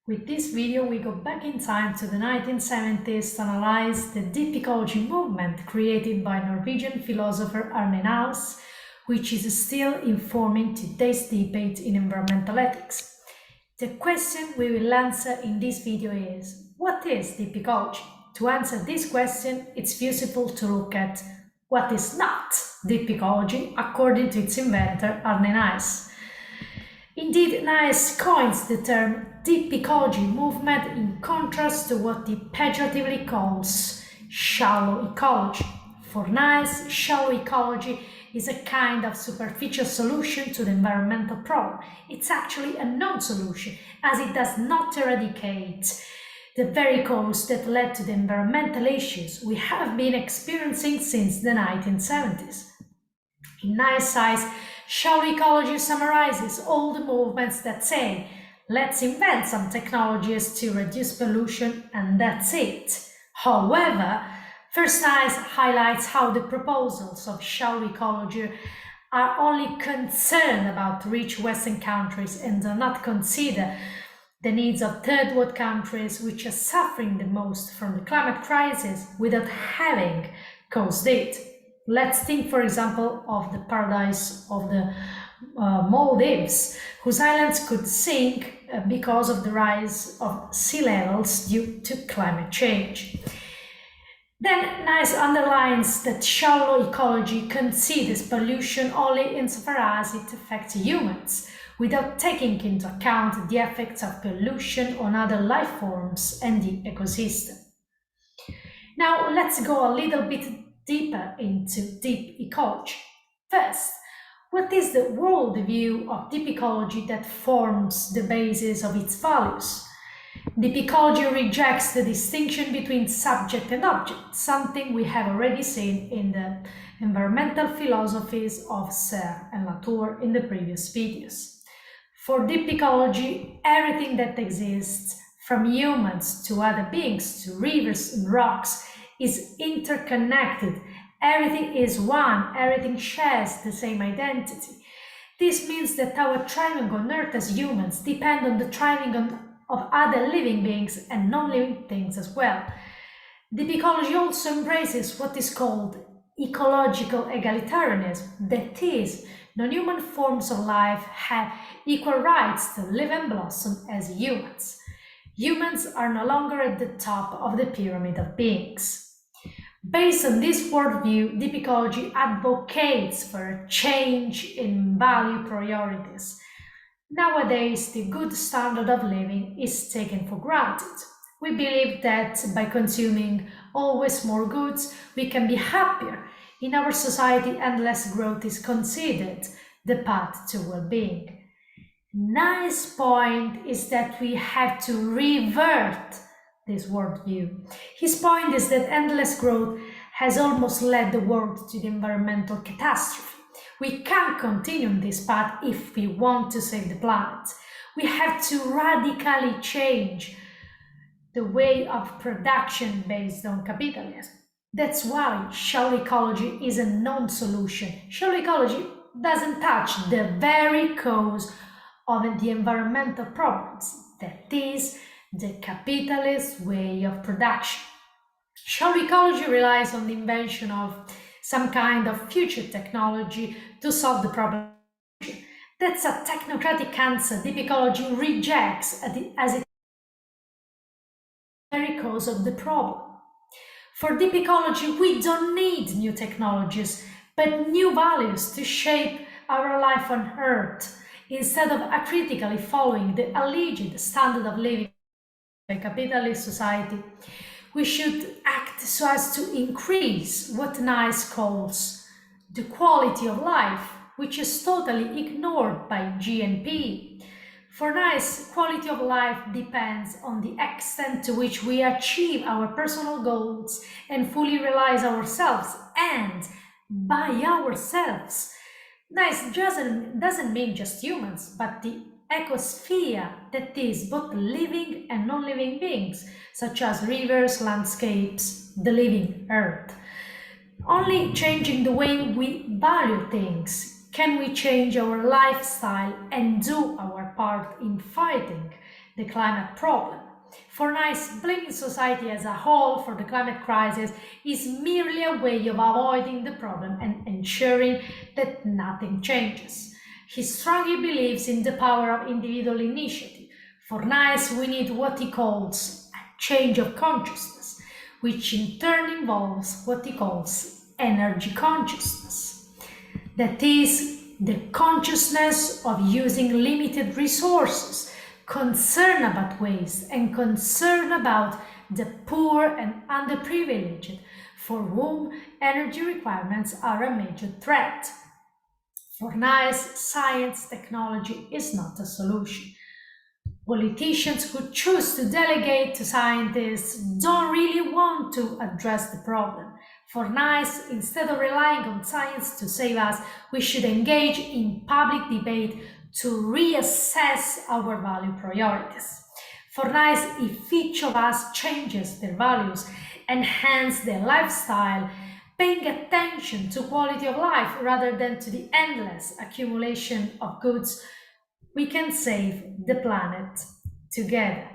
With this video, we go back in time to the 1970s to analyze the deep ecology movement created by Norwegian philosopher Arne Naess, which is still informing today's debate in environmental ethics. The question we will answer in this video is, what is deep ecology? To answer this question, it's useful to look at what is not deep ecology according to its inventor Arne Naess. Indeed, Naess coins the term deep ecology movement in contrast to what he pejoratively calls shallow ecology. For Naess, shallow ecology is a kind of superficial solution to the environmental problem. It's actually a non-solution, as it does not eradicate the very cause that led to the environmental issues we have been experiencing since the 1970s. In Naess' eyes, shallow ecology summarizes all the movements that say, let's invent some technologies to reduce pollution and that's it. However, first Naess highlights how the proposals of shallow ecology are only concerned about rich Western countries and do not consider the needs of third world countries which are suffering the most from the climate crisis without having caused it. Let's think, for example, of the paradise of the Maldives, whose islands could sink because of the rise of sea levels due to climate change. Then Naess underlines that shallow ecology considers pollution only insofar as it affects humans, without taking into account the effects of pollution on other life forms and the ecosystem. Now let's go a little bit deeper into deep ecology. First, what is the worldview of deep ecology that forms the basis of its values? Deep ecology rejects the distinction between subject and object, something we have already seen in the environmental philosophies of Serre and Latour in the previous videos. For deep ecology, everything that exists, from humans to other beings to rivers and rocks, is interconnected. Everything is one, everything shares the same identity. This means that our thriving on Earth as humans depend on the thriving of other living beings and non-living things as well. Deep ecology also embraces what is called ecological egalitarianism, that is, non-human forms of life have equal rights to live and blossom as humans. Humans are no longer at the top of the pyramid of beings. Based on this worldview, deep ecology advocates for a change in value priorities. Nowadays, the good standard of living is taken for granted. We believe that by consuming always more goods, we can be happier in our society and less growth is considered the path to well-being. Naess' point is that we have to revert this worldview. His point is that endless growth has almost led the world to the environmental catastrophe. We can't continue on this path if we want to save the planet. We have to radically change the way of production based on capitalism. That's why shallow ecology is a non-solution. Shallow ecology doesn't touch the very cause of the environmental problems, that is, the capitalist way of production. Shallow ecology relies on the invention of some kind of future technology to solve the problem. That's a technocratic answer deep ecology rejects as it very cause of the problem. For deep ecology, we don't need new technologies, but new values to shape our life on Earth, instead of acritically following the alleged standard of living by capitalist society. We should act so as to increase what Naess calls the quality of life, which is totally ignored by GNP. For Naess, quality of life depends on the extent to which we achieve our personal goals and fully realize ourselves, and by ourselves. Naess doesn't mean just humans, but the ecosphere, that is, both living and non-living beings, such as rivers, landscapes, the living earth. Only changing the way we value things can we change our lifestyle and do our part in fighting the climate problem. For Naess, blaming society as a whole for the climate crisis is merely a way of avoiding the problem and ensuring that nothing changes. He strongly believes in the power of individual initiative. For Naess, we need what he calls a change of consciousness, which in turn involves what he calls energy consciousness. That is, the consciousness of using limited resources, concern about waste, and concern about the poor and underprivileged, for whom energy requirements are a major threat. For Naess, science technology is not a solution. Politicians who choose to delegate to scientists don't really want to address the problem. For Naess, instead of relying on science to save us, we should engage in public debate to reassess our value priorities. For Naess, if each of us changes their values, enhance their lifestyle, paying attention to quality of life rather than to the endless accumulation of goods, we can save the planet together.